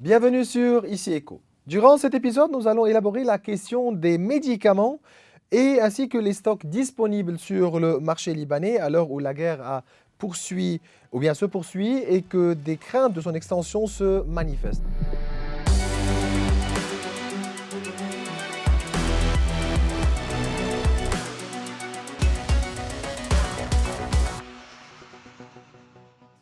Bienvenue sur Ici Éco. Durant cet épisode, nous allons élaborer la question des médicaments et ainsi que les stocks disponibles sur le marché libanais à l'heure où la guerre se poursuit et que des craintes de son extension se manifestent.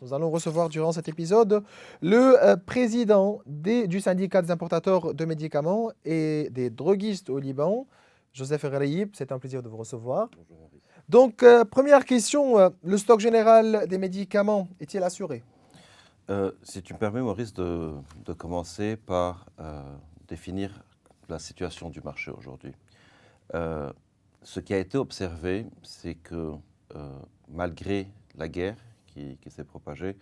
Nous allons recevoir durant cet épisode le président du syndicat des importateurs de médicaments et des droguistes au Liban, Joseph Raïb. C'est un plaisir de vous recevoir. Bonjour Henri. Donc, première question, le stock général des médicaments est-il assuré? Si tu me permets, Maurice, de commencer par définir la situation du marché aujourd'hui. Ce qui a été observé, c'est que malgré la guerre qui s'est propagée,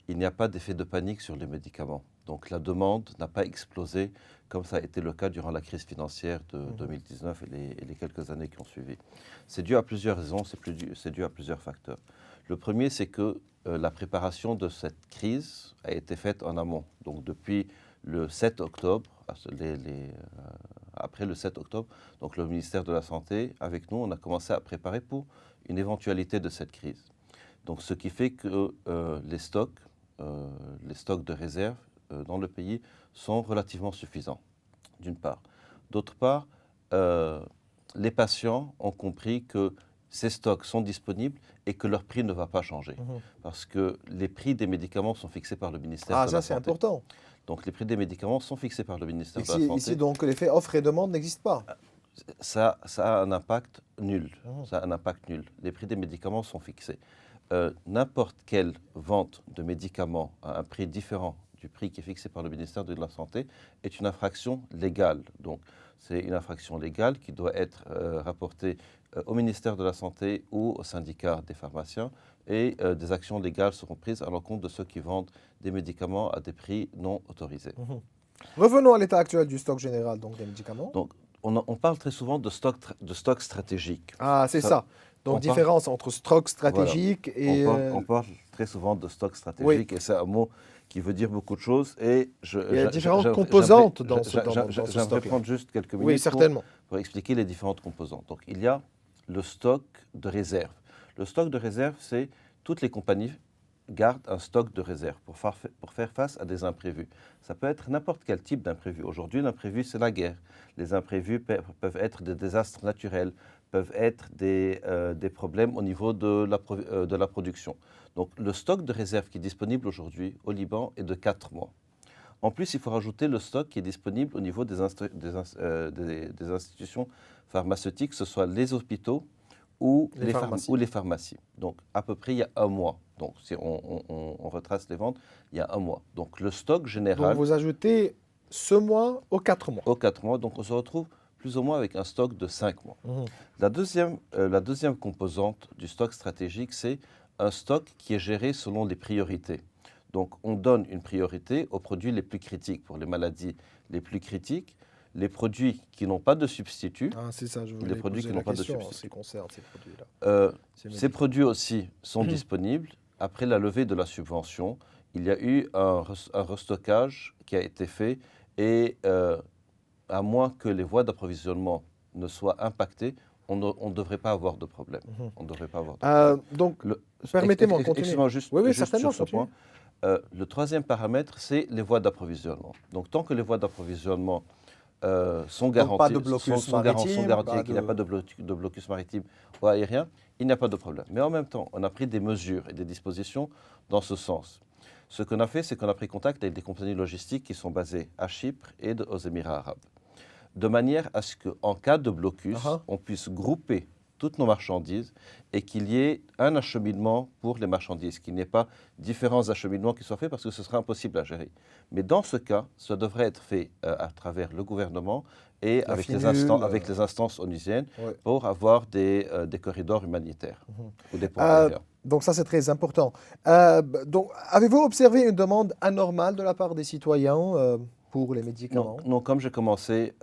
il n'y a pas d'effet de panique sur les médicaments. Donc la demande n'a pas explosé comme ça a été le cas durant la crise financière de 2019 et les quelques années qui ont suivi. C'est dû à plusieurs raisons, c'est dû à plusieurs facteurs. Le premier, c'est que la préparation de cette crise a été faite en amont. Donc depuis le 7 octobre, après le 7 octobre, donc le ministère de la Santé, avec nous, on a commencé à préparer pour une éventualité de cette crise. Donc ce qui fait que les stocks de réserve dans le pays sont relativement suffisants, d'une part. D'autre part, les patients ont compris que ces stocks sont disponibles et que leur prix ne va pas changer. Parce que les prix des médicaments sont fixés par le ministère de la Santé. Ah, ça c'est important. Donc les prix des médicaments sont fixés par le ministère de la Santé. Ici, donc, l'effet offre et demande n'existe pas. Ça a un impact nul. Ça a un impact nul. Les prix des médicaments sont fixés. N'importe quelle vente de médicaments à un prix différent du prix qui est fixé par le ministère de la Santé est une infraction légale. Donc, c'est une infraction légale qui doit être rapportée au ministère de la Santé ou au syndicat des pharmaciens et des actions légales seront prises à l'encontre de ceux qui vendent des médicaments à des prix non autorisés. Revenons à l'état actuel du stock général donc, des médicaments. Donc, on parle très souvent de stock stratégique. Ah, c'est ça. Donc, différence entre stock stratégique et... On parle très souvent de stock stratégique et c'est un mot qui veut dire beaucoup de choses. Et il y a différentes composantes dans ce stock. J'aimerais prendre juste quelques minutes pour expliquer les différentes composantes. Donc, il y a le stock de réserve. Le stock de réserve, c'est toutes les compagnies gardent un stock de réserve pour faire face à des imprévus. Ça peut être n'importe quel type d'imprévu. Aujourd'hui, l'imprévu, c'est la guerre. Les imprévus peuvent être des désastres naturels, peuvent être des problèmes au niveau de la production. Donc, le stock de réserve qui est disponible aujourd'hui au Liban est de 4 mois. En plus, il faut rajouter le stock qui est disponible au niveau des institutions pharmaceutiques, que ce soit les hôpitaux ou les pharmacies. Donc, à peu près, il y a 1 mois. Donc, si on retrace les ventes, il y a 1 mois. Donc, le stock général... Donc, vous ajoutez ce mois aux 4 mois. Aux 4 mois. Donc, on se retrouve plus ou moins avec un stock de 5 mois. La deuxième composante du stock stratégique, c'est un stock qui est géré selon les priorités. Donc, on donne une priorité aux produits les plus critiques, pour les maladies les plus critiques, les produits qui n'ont pas de substitut. Ah, c'est ça, je voulais les produits qui n'ont pas de question, substitut. concerne ces produits-là. Ces produits aussi sont disponibles. Après la levée de la subvention, il y a eu un restockage qui a été fait et à moins que les voies d'approvisionnement ne soient impactées, on ne devrait pas avoir de problème. On ne devrait pas avoir de problème. Donc, permettez-moi de continuer. Excusez-moi juste, oui, juste certainement, sur ce point. Le troisième paramètre, c'est les voies d'approvisionnement. Donc, tant que les voies d'approvisionnement sont garanties, pas de blocus maritime, qu'il n'y a pas de blocus maritime ou aérien, il n'y a pas de problème. Mais en même temps, on a pris des mesures et des dispositions dans ce sens. Ce qu'on a fait, c'est qu'on a pris contact avec des compagnies logistiques qui sont basées à Chypre et aux Émirats arabes, de manière à ce qu'en cas de blocus, on puisse grouper toutes nos marchandises et qu'il y ait un acheminement pour les marchandises, qu'il n'y ait pas différents acheminements qui soient faits parce que ce serait impossible à gérer. Mais dans ce cas, ça devrait être fait à travers le gouvernement et avec les instances onusiennes pour avoir des corridors humanitaires ou des ponts aériens. Donc ça, c'est très important. Donc, avez-vous observé une demande anormale de la part des citoyens pour les médicaments? Non, comme j'ai commencé,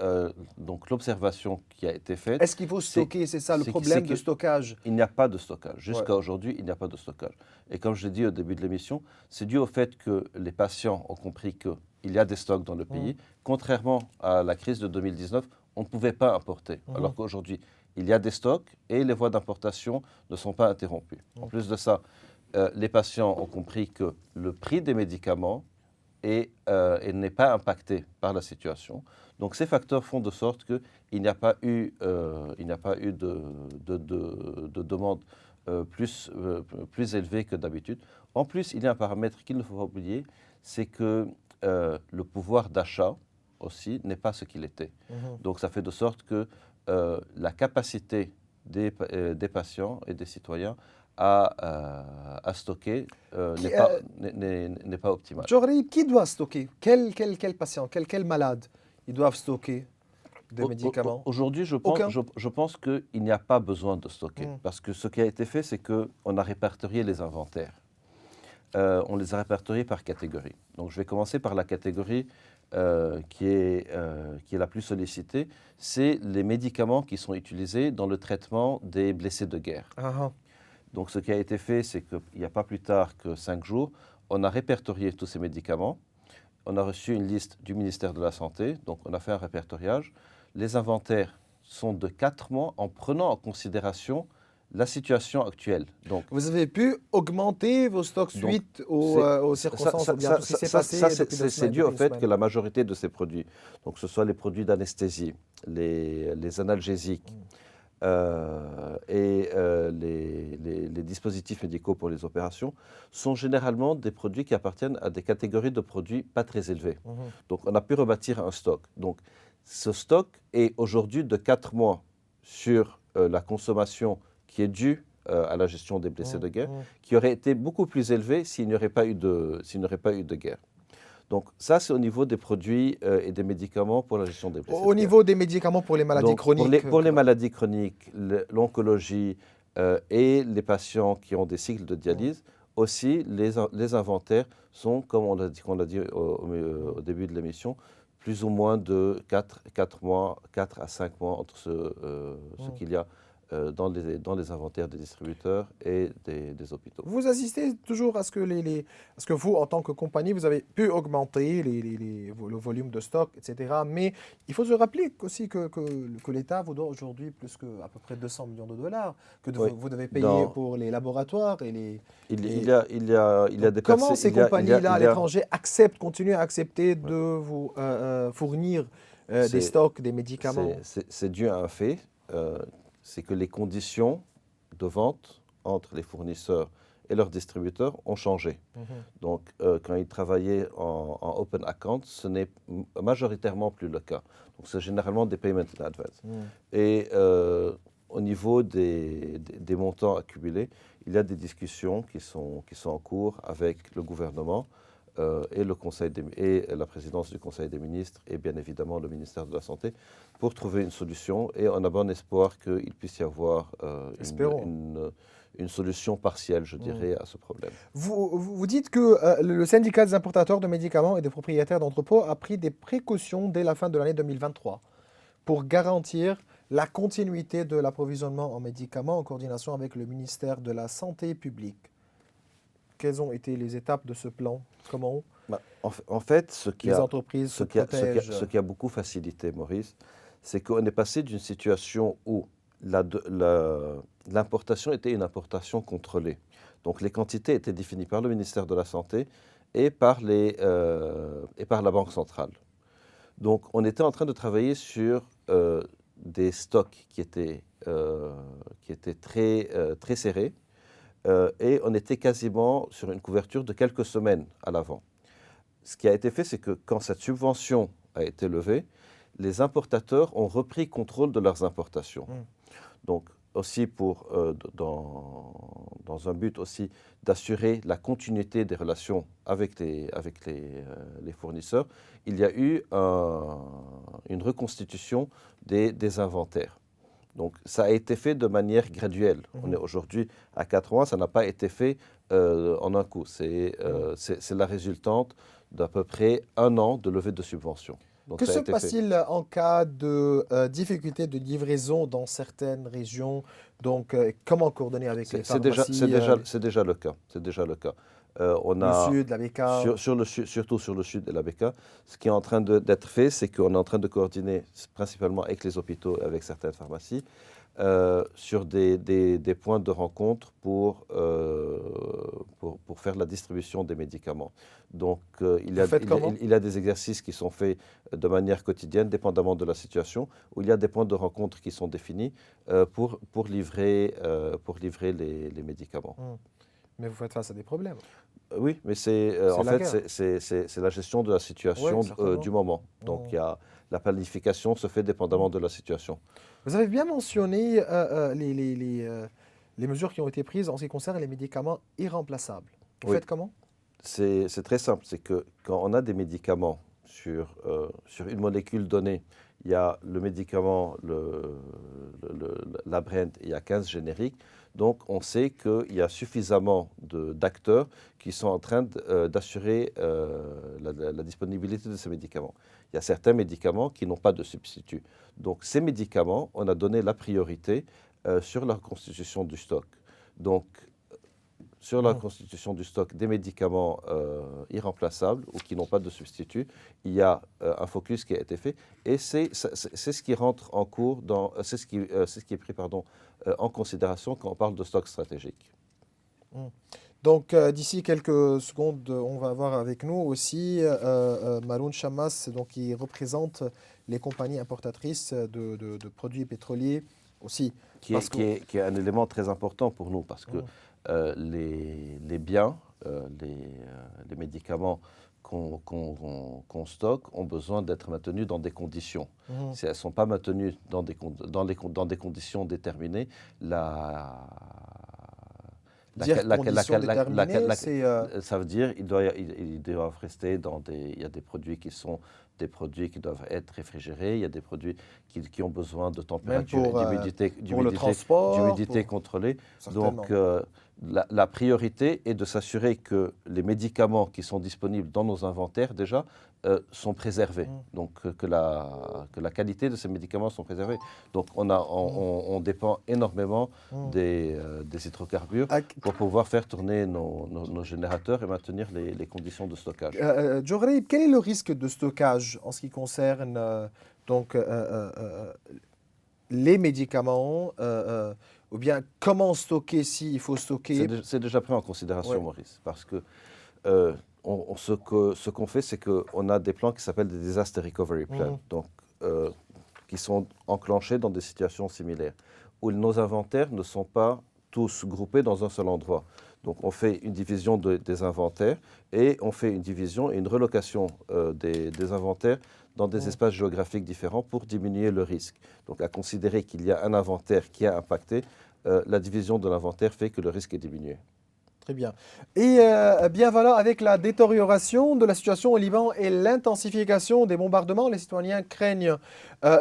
donc l'observation qui a été faite... Est-ce qu'il faut stocker, c'est ça le problème de stockage? Il n'y a pas de stockage. Jusqu'à aujourd'hui, il n'y a pas de stockage. Et comme je l'ai dit au début de l'émission, c'est dû au fait que les patients ont compris que il y a des stocks dans le pays. Contrairement à la crise de 2019, on ne pouvait pas importer. Alors qu'aujourd'hui, il y a des stocks et les voies d'importation ne sont pas interrompues. En plus de ça, les patients ont compris que le prix des médicaments n'est pas impacté par la situation. Donc ces facteurs font de sorte qu'il n'y a pas eu, de demande plus élevée que d'habitude. En plus, il y a un paramètre qu'il ne faut pas oublier, c'est que le pouvoir d'achat aussi n'est pas ce qu'il était. Donc ça fait de sorte que la capacité des patients et des citoyens à stocker n'est pas optimale. Djorib, qui doit stocker? Quel patient, quel malade ils doivent stocker des médicaments? Aujourd'hui, je pense qu'il n'y a pas besoin de stocker. Parce que ce qui a été fait, c'est qu'on a répertorié les inventaires. On les a répertoriés par catégorie. Donc je vais commencer par la catégorie qui est la plus sollicitée. C'est les médicaments qui sont utilisés dans le traitement des blessés de guerre. Donc ce qui a été fait, c'est qu'il n'y a pas plus tard que 5 jours, on a répertorié tous ces médicaments. On a reçu une liste du ministère de la Santé, donc on a fait un répertoriage. Les inventaires sont de 4 mois en prenant en considération la situation actuelle. Donc, vous avez pu augmenter vos stocks suite aux circonstances, ou bien tout ce qui s'est passé depuis 2 semaines? C'est dû au fait que la majorité de ces produits, donc que ce soit les produits d'anesthésie, les analgésiques, et les dispositifs médicaux pour les opérations sont généralement des produits qui appartiennent à des catégories de produits pas très élevées. Donc on a pu rebâtir un stock. Donc ce stock est aujourd'hui de 4 mois sur la consommation qui est due à la gestion des blessés de guerre, qui aurait été beaucoup plus élevée s'il n'y aurait pas eu de guerre. Donc ça, c'est au niveau des produits et des médicaments pour la gestion des blessés. Au niveau des médicaments pour les maladies chroniques? Pour les maladies chroniques, l'oncologie et les patients qui ont des cycles de dialyse, aussi les inventaires sont, comme on l'a dit au début de l'émission, plus ou moins de 4 à 5 mois entre ce qu'il y a dans les inventaires des distributeurs et des hôpitaux. Vous assistez toujours à ce que parce que vous, en tant que compagnie, vous avez pu augmenter le volume de stock, etc. Mais il faut se rappeler aussi que l'État vous doit aujourd'hui plus qu'à peu près 200 millions de dollars que vous devez payer pour les laboratoires et les... Il y a des Comment ces compagnies-là à l'étranger continuent à accepter de vous fournir des stocks, des médicaments? C'est dû à un fait. C'est que les conditions de vente entre les fournisseurs et leurs distributeurs ont changé. Donc, quand ils travaillaient en open account, ce n'est majoritairement plus le cas. Donc, c'est généralement des payment in advance. Et au niveau des montants accumulés, il y a des discussions qui sont en cours avec le gouvernement et la présidence du Conseil des ministres et bien évidemment le ministère de la Santé pour trouver une solution, et on a bon espoir qu'il puisse y avoir une solution partielle, je dirais, à ce problème. Vous dites que le syndicat des importateurs de médicaments et des propriétaires d'entrepôts a pris des précautions dès la fin de l'année 2023 pour garantir la continuité de l'approvisionnement en médicaments en coordination avec le ministère de la Santé publique. Quelles ont été les étapes de ce plan? Comment en fait, ce qui a beaucoup facilité, Maurice, c'est qu'on est passé d'une situation où l'importation était une importation contrôlée. Donc les quantités étaient définies par le ministère de la Santé et par la Banque centrale. Donc on était en train de travailler sur des stocks qui étaient très serrés. Et on était quasiment sur une couverture de quelques semaines à l'avant. Ce qui a été fait, c'est que quand cette subvention a été levée, les importateurs ont repris contrôle de leurs importations. Donc aussi dans un but aussi d'assurer la continuité des relations avec les fournisseurs, il y a eu une reconstitution des inventaires. Donc ça a été fait de manière graduelle. On est aujourd'hui à 4 mois, ça n'a pas été fait en un coup. C'est la résultante d'à peu près 1 an de levée de subventions. Donc, que se passe-t-il en cas de difficulté de livraison dans certaines régions? Donc comment coordonner avec les pharmacies? C'est déjà le cas. On Le a sud, la Beka. surtout sur le sud de la Beka, ce qui est en train d'être fait, c'est qu'on est en train de coordonner principalement avec les hôpitaux et avec certaines pharmacies sur des points de rencontre pour faire la distribution des médicaments. Donc, Vous faites comment? il y a des exercices qui sont faits de manière quotidienne, dépendamment de la situation, où il y a des points de rencontre qui sont définis pour livrer les médicaments. Mais vous faites face à des problèmes. Oui, mais en la fait, guerre. c'est la gestion de la situation Oui, certainement. du moment. Donc, la planification se fait dépendamment de la situation. Vous avez bien mentionné les mesures qui ont été prises en ce qui concerne les médicaments irremplaçables. Vous Oui. faites comment? C'est très simple, c'est que quand on a des médicaments sur une molécule donnée, il y a le médicament, la brand, il y a 15 génériques, donc on sait qu'il y a suffisamment d'acteurs qui sont en train d'assurer la disponibilité de ces médicaments. Il y a certains médicaments qui n'ont pas de substitut. Donc ces médicaments, on a donné la priorité sur la constitution du stock. Donc, sur la constitution du stock des médicaments irremplaçables ou qui n'ont pas de substitut, il y a un focus qui a été fait et c'est ce qui rentre en cours, c'est ce qui est pris en considération quand on parle de stock stratégique. Donc, d'ici quelques secondes, on va avoir avec nous aussi Maroun Chammas, donc, qui représente les compagnies importatrices de produits pétroliers aussi. Qui est un élément très important pour nous parce que les biens, les médicaments qu'on stocke ont besoin d'être maintenus dans des conditions. Si elles ne sont pas maintenues dans des conditions déterminées, ça veut dire qu'ils doivent rester il y a des produits qui doivent être réfrigérés, il y a des produits qui ont besoin de température et d'humidité contrôlée. Donc, la priorité est de s'assurer que les médicaments qui sont disponibles dans nos inventaires déjà sont préservés, donc que la qualité de ces médicaments sont préservés. Donc on dépend énormément des hydrocarbures pour pouvoir faire tourner nos générateurs et maintenir les conditions de stockage. Djohrib, quel est le risque de stockage en ce qui concerne les médicaments ou bien comment stocker s'il faut stocker? C'est déjà pris en considération, Maurice, parce que ce qu'on fait, c'est qu'on a des plans qui s'appellent des Disaster Recovery Plans, donc, qui sont enclenchés dans des situations similaires, où nos inventaires ne sont pas tous groupés dans un seul endroit. Donc on fait une division des inventaires et on fait une division et une relocation des inventaires dans des espaces géographiques différents pour diminuer le risque. Donc à considérer qu'il y a un inventaire qui a impacté, la division de l'inventaire fait que le risque est diminué. Très bien. Et bien voilà, avec la détérioration de la situation au Liban et l'intensification des bombardements, les citoyens craignent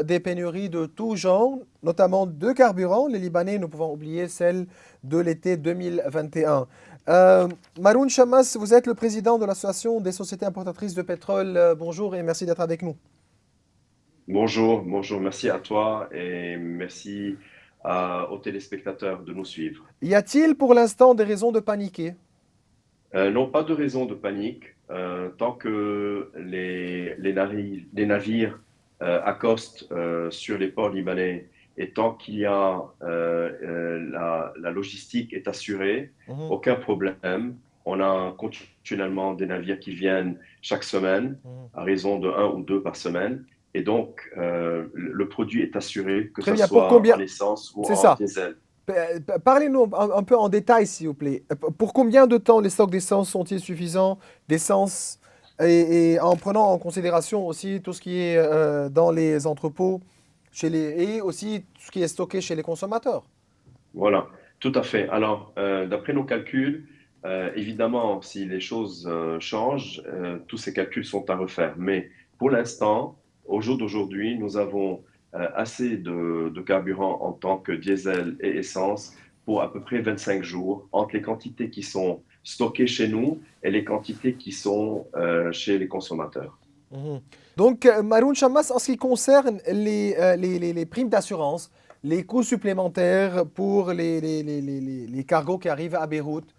des pénuries de tout genre, notamment de carburant. Les Libanais, nous pouvons oublier celle de l'été 2021. Maroun Chammas, vous êtes le président de l'Association des sociétés importatrices de pétrole. Bonjour et merci d'être avec nous. Bonjour, merci à toi et merci aux téléspectateurs de nous suivre. Y a-t-il pour l'instant des raisons de paniquer? Non, pas de raison de panique. Tant que les navires accostent sur les ports libanais et tant qu'il y a la logistique est assurée, aucun problème. On a continuellement des navires qui viennent chaque semaine, à raison de 1 ou 2 par semaine. Et donc, le produit est assuré, que ce soit en essence ou en diesel. Parlez-nous un peu en détail, s'il vous plaît. Pour combien de temps les stocks d'essence sont-ils suffisants d'essence et en prenant en considération aussi tout ce qui est dans les entrepôts et aussi tout ce qui est stocké chez les consommateurs? Voilà, tout à fait. Alors, d'après nos calculs, évidemment, si les choses changent, tous ces calculs sont à refaire. Mais pour l'instant, au jour d'aujourd'hui, nous avons assez de carburant en tant que diesel et essence pour à peu près 25 jours entre les quantités qui sont stockées chez nous et les quantités qui sont chez les consommateurs. Donc, Maroun Chammas, en ce qui concerne les primes d'assurance, les coûts supplémentaires pour les cargos qui arrivent à Beyrouth,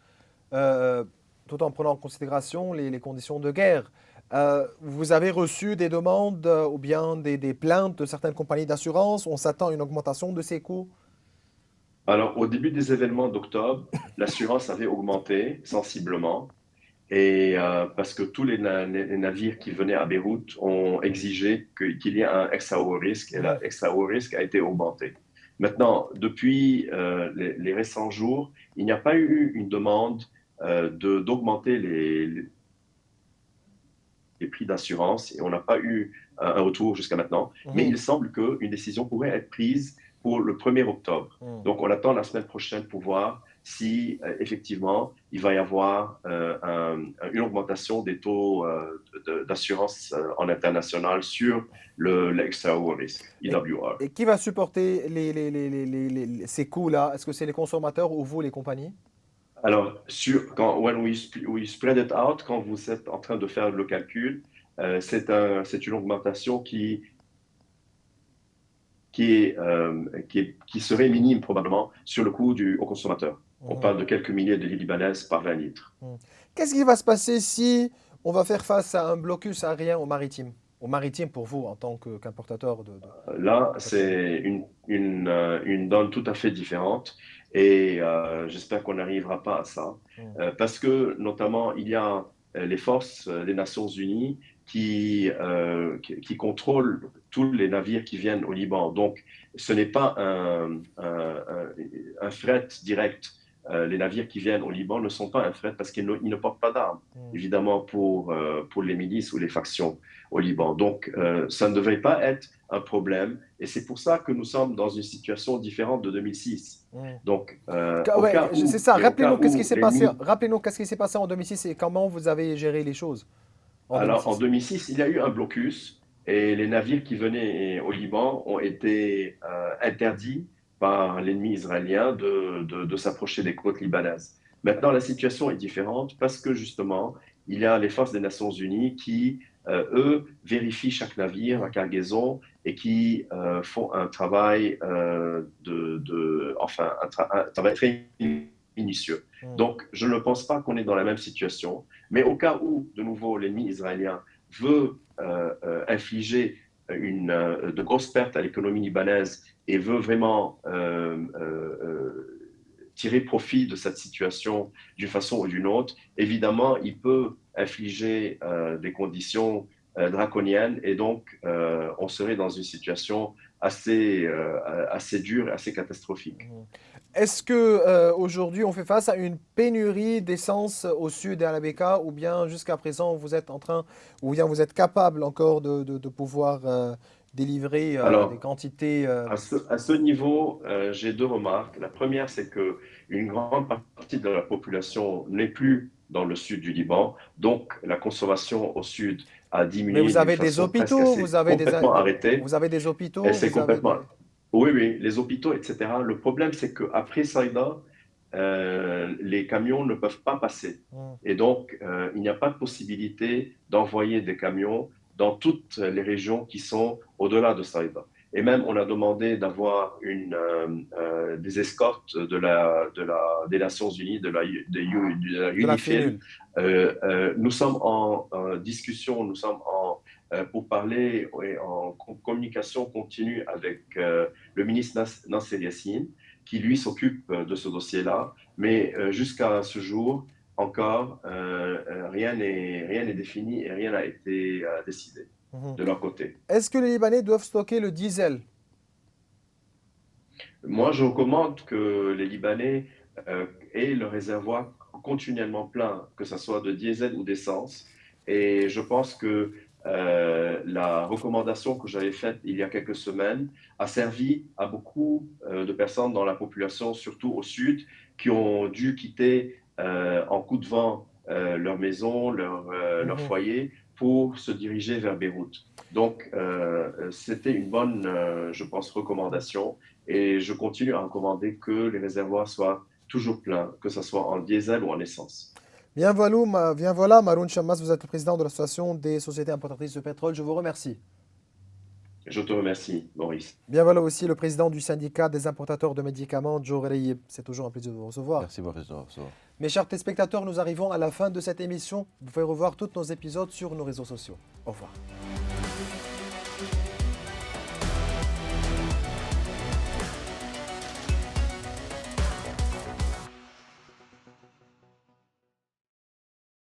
tout en prenant en considération les conditions de guerre. Vous avez reçu des demandes ou bien des plaintes de certaines compagnies d'assurance? On s'attend à une augmentation de ces coûts? Alors, au début des événements d'octobre, l'assurance avait augmenté sensiblement. Et parce que tous les navires qui venaient à Beyrouth ont exigé qu'il y ait un extra haut risque et Mhm. l'extra haut risque a été augmenté. Maintenant, depuis les récents jours, il n'y a pas eu une demande d'augmenter les prix d'assurance et on n'a pas eu un retour jusqu'à maintenant. Mais Mhm. il semble qu'une décision pourrait être prise pour le 1er octobre. Mhm. Donc, on attend la semaine prochaine pour voir si effectivement il va y avoir une augmentation des taux d'assurance en international sur l'extra haut risque, Et, EWR. et qui va supporter ces coûts-là? Est-ce que c'est les consommateurs ou vous, les compagnies? Alors, when we spread it out, quand vous êtes en train de faire le calcul, c'est une augmentation qui serait minime probablement sur le coût au consommateur. On Mhm. parle de quelques milliers de livres libanaises par 20 litres. Mhm. Qu'est-ce qui va se passer si on va faire face à un blocus aérien au maritime? Au maritime pour vous, en tant qu'importateur Là, de pétrole. c'est une donne tout à fait différente et j'espère qu'on n'arrivera pas à ça. Mhm. Parce que notamment, il y a les forces des Nations Unies qui contrôlent tous les navires qui viennent au Liban. Donc, ce n'est pas un fret direct. Les navires qui viennent au Liban ne sont pas un fret parce qu'ils ne portent pas d'armes, Mhm. évidemment, pour les milices ou les factions au Liban. Donc, ça ne devrait pas être un problème. Et c'est pour ça que nous sommes dans une situation différente de 2006. Mhm. Donc, Ouais, c'est ça. au cas Rappelez-nous qu'est-ce qui où s'est passé. l'ennemi. Rappelez-nous qu'est-ce qui s'est passé en 2006 et comment vous avez géré les choses en Alors, en 2006. 2006, il y a eu un blocus et les navires qui venaient au Liban ont été interdits par l'ennemi israélien de s'approcher des côtes libanaises. Maintenant, la situation est différente parce que justement, il y a les forces des Nations Unies qui, eux, vérifient chaque navire, la Mhm. cargaison, et qui font un travail, enfin, un travail très minutieux. Mhm. Donc, je ne pense pas qu'on est dans la même situation. Mais au cas où, de nouveau, l'ennemi israélien veut infliger de grosses pertes à l'économie libanaise et veut vraiment tirer profit de cette situation d'une façon ou d'une autre, évidemment, il peut infliger des conditions draconiennes et donc on serait dans une situation assez dure et assez catastrophique. Mhm. Est-ce que aujourd'hui on fait face à une pénurie d'essence au sud et à la Beka ou bien jusqu'à présent vous êtes en train ou bien vous êtes capable encore de pouvoir délivrer des Alors, quantités à ce niveau, j'ai deux remarques. La première, c'est que une grande partie de la population n'est plus dans le sud du Liban, donc la consommation au sud a mais diminué vous d'une avez des façon presque hôpitaux, vous assez avez complètement arrêtée. vous avez des Et hôpitaux, c'est vous avez complètement. des Oui, oui, les hôpitaux, etc. Le problème, c'est qu'après Saïda, les camions ne peuvent pas passer. Hmm. Et donc, il n'y a pas de possibilité d'envoyer des camions dans toutes les régions qui sont au-delà de Saïda. Et même, on a demandé d'avoir des escortes des Nations Unies, de la De la UNIFIL. fénule. Nous sommes en discussion, nous sommes pour parler et en communication continue avec le ministre Nasser Yassine, qui lui s'occupe de ce dossier-là. Mais jusqu'à ce jour, encore, rien n'est défini et rien n'a été décidé Mhm. de leur côté. Est-ce que les Libanais doivent stocker le diesel? Moi, je recommande que les Libanais aient le réservoir continuellement plein, que ce soit de diesel ou d'essence. Et je pense que la recommandation que j'avais faite il y a quelques semaines a servi à beaucoup de personnes dans la population, surtout au sud, qui ont dû quitter en coup de vent leur maison, leur Mhm. foyer pour se diriger vers Beyrouth. Donc, c'était une bonne, je pense, recommandation. Et je continue à recommander que les réservoirs soient toujours pleins, que ce soit en diesel ou en essence. Bien voilà, Maroun Chammas, vous êtes le président de l'association des sociétés importatrices de pétrole. Je vous remercie. Je te remercie, Maurice. Bien voilà aussi le président du syndicat des importateurs de médicaments, Joe Reyeb. C'est toujours un plaisir de vous recevoir. Merci, Maurice, de recevoir. Mes chers téléspectateurs, nous arrivons à la fin de cette émission. Vous pouvez revoir tous nos épisodes sur nos réseaux sociaux. Au revoir.